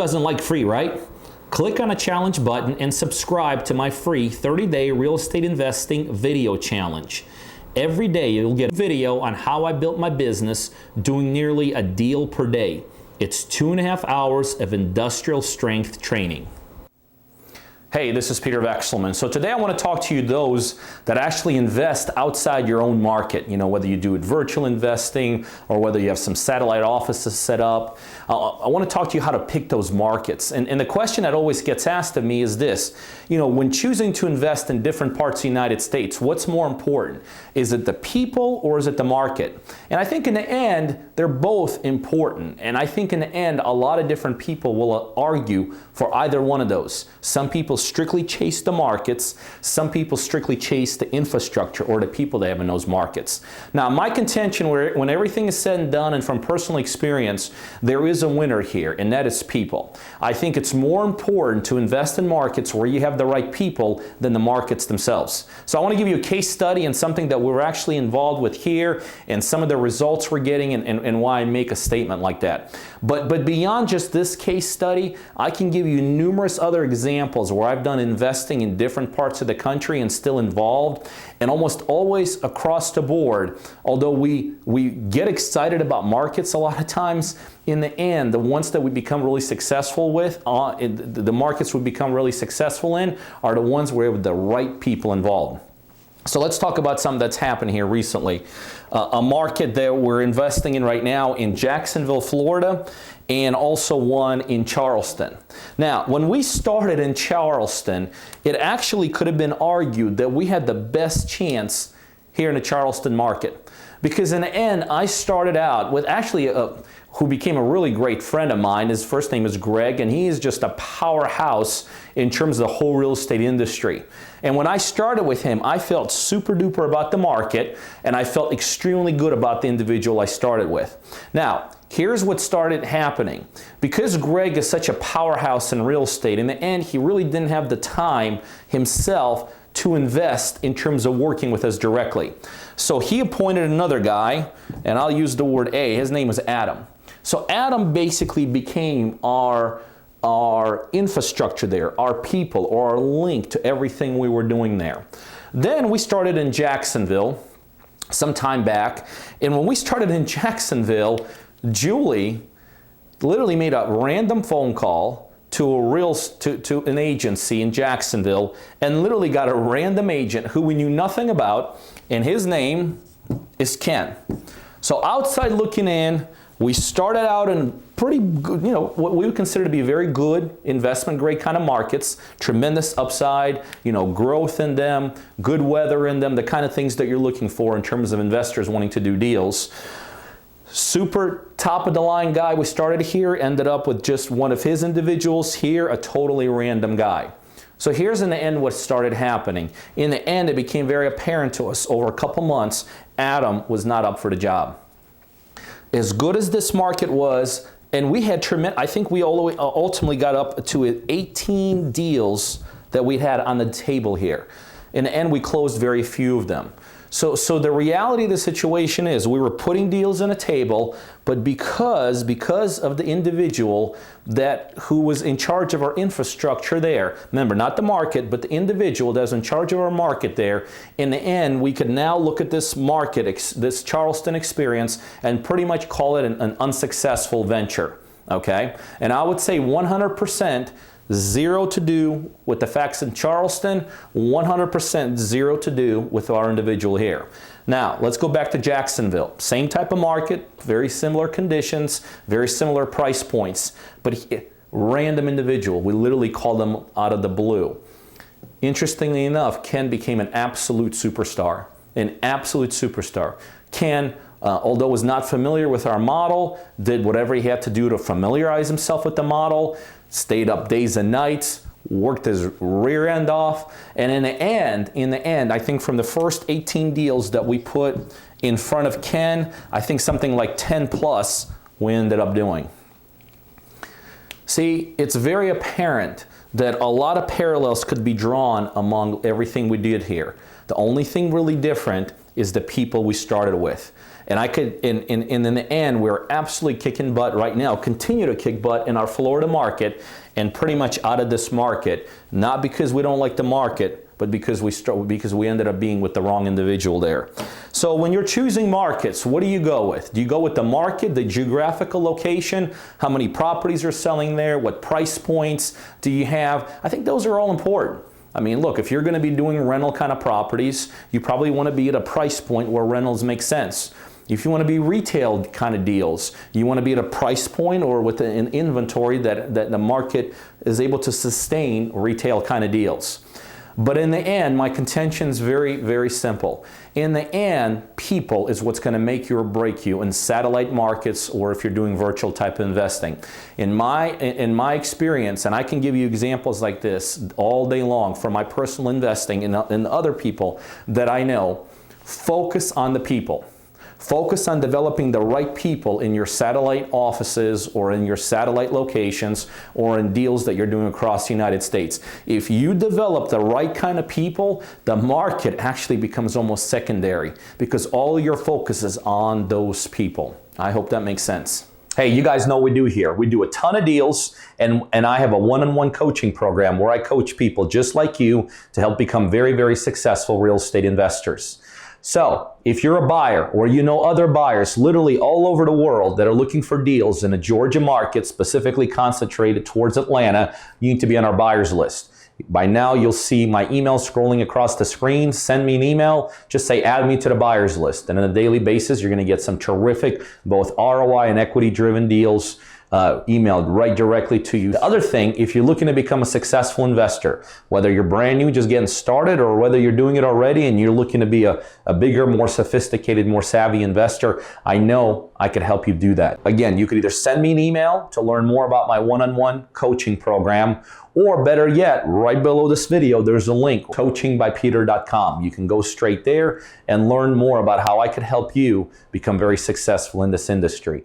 doesn't like free, right? Click on a challenge button and subscribe to my free 30-day real estate investing video challenge. Every day you'll get a video on how I built my business doing nearly a deal per day. It's 2.5 hours of industrial strength training. Hey, this is Peter Vekselman. So today I want to talk to you those that actually invest outside your own market. You know, whether you do it virtual investing or whether you have some satellite offices set up. I want to talk to you how to pick those markets. And the question that always gets asked of me is this. You know, when choosing to invest in different parts of the United States, what's more important? Is it the people or is it the market? And I think in the end, they're both important. And I think in the end, a lot of different people will argue for either one of those. Some people strictly chase the markets. Some people strictly chase the infrastructure or the people they have in those markets. Now, my contention, when everything is said and done and from personal experience, there is a winner here, and that is people. I think it's more important to invest in markets where you have the right people than the markets themselves. So I want to give you a case study and something that we're actually involved with here and some of the results we're getting and why I make a statement like that. But beyond just this case study, I can give you numerous other examples where I've done investing in different parts of the country and still involved, and almost always across the board. Although we get excited about markets a lot of times, in the end, the ones that we become really successful with, the markets we become really successful in, are the ones where we have the right people involved. So let's talk about something that's happened here recently. A market that we're investing in right now in Jacksonville, Florida, and also one in Charleston. Now, when we started in Charleston, it actually could have been argued that we had the best chance here in the Charleston market. Because in the end, I started out with actually who became a really great friend of mine. His first name is Greg, and he is just a powerhouse in terms of the whole real estate industry. And when I started with him, I felt super duper about the market, and I felt extremely good about the individual I started with. Now, here's what started happening. Because Greg is such a powerhouse in real estate, in the end, he really didn't have the time himself to invest in terms of working with us directly. So he appointed another guy, and I'll use the word A. His name was Adam. So Adam basically became our infrastructure there, our people, or our link to everything we were doing there. Then we started in Jacksonville some time back, and when we started in Jacksonville, Julie literally made a random phone call to an agency in Jacksonville and literally got a random agent who we knew nothing about, and his name is Ken. So outside looking in, we started out in pretty good, what we would consider to be very good investment grade kind of markets, tremendous upside, growth in them, good weather in them, the kind of things that you're looking for in terms of investors wanting to do deals. Super top of the line guy we started here, ended up with just one of his individuals here, a totally random guy. So here's in the end what started happening. In the end, it became very apparent to us over a couple months, Adam was not up for the job. As good as this market was, and we had tremendous, I think we ultimately got up to 18 deals that we had on the table here. In the end, we closed very few of them. So the reality of the situation is we were putting deals on a table, but because of the individual who was in charge of our infrastructure there, remember, not the market, but the individual that was in charge of our market there, in the end, we could now look at this market, this Charleston experience, and pretty much call it an unsuccessful venture, okay? And I would say 100%, zero to do with the facts in Charleston, 100% zero to do with our individual here. Now, let's go back to Jacksonville. Same type of market, very similar conditions, very similar price points, but random individual. We literally called them out of the blue. Interestingly enough, Ken became an absolute superstar. An absolute superstar. Ken, although was not familiar with our model, did whatever he had to do to familiarize himself with the model, stayed up days and nights, worked his rear end off, and in the end, I think from the first 18 deals that we put in front of Ken, I think something like 10 plus we ended up doing. See, it's very apparent that a lot of parallels could be drawn among everything we did here. The only thing really different is the people we started with. And in the end, we're absolutely kicking butt right now, continue to kick butt in our Florida market and pretty much out of this market, not because we don't like the market, but because we ended up being with the wrong individual there. So when you're choosing markets, what do you go with? Do you go with the market, the geographical location, how many properties are selling there, what price points do you have? I think those are all important. I mean, look, if you're going to be doing rental kind of properties, you probably want to be at a price point where rentals make sense. If you want to be retail kind of deals, you want to be at a price point or with an inventory that the market is able to sustain retail kind of deals. But in the end, my contention is very, very simple. In the end, people is what's going to make you or break you in satellite markets or if you're doing virtual type of investing. In my experience, and I can give you examples like this all day long from my personal investing and other people that I know, focus on the people. Focus on developing the right people in your satellite offices or in your satellite locations or in deals that you're doing across the United States. If you develop the right kind of people, the market actually becomes almost secondary because all your focus is on those people. I hope that makes sense. Hey, you guys know what we do here. We do a ton of deals, and I have a one-on-one coaching program where I coach people just like you to help become very, very successful real estate investors. So if you're a buyer or you know other buyers literally all over the world that are looking for deals in the Georgia market, specifically concentrated towards Atlanta, you need to be on our buyers list. By now, you'll see my email scrolling across the screen. Send me an email. Just say, add me to the buyers list. And on a daily basis, you're going to get some terrific, both ROI and equity-driven deals emailed right directly to you. The other thing, if you're looking to become a successful investor, whether you're brand new, just getting started, or whether you're doing it already and you're looking to be a bigger, more sophisticated, more savvy investor, I know I could help you do that. Again, you could either send me an email to learn more about my one-on-one coaching program, or better yet, right below this video, there's a link, coachingbypeter.com. You can go straight there and learn more about how I could help you become very successful in this industry.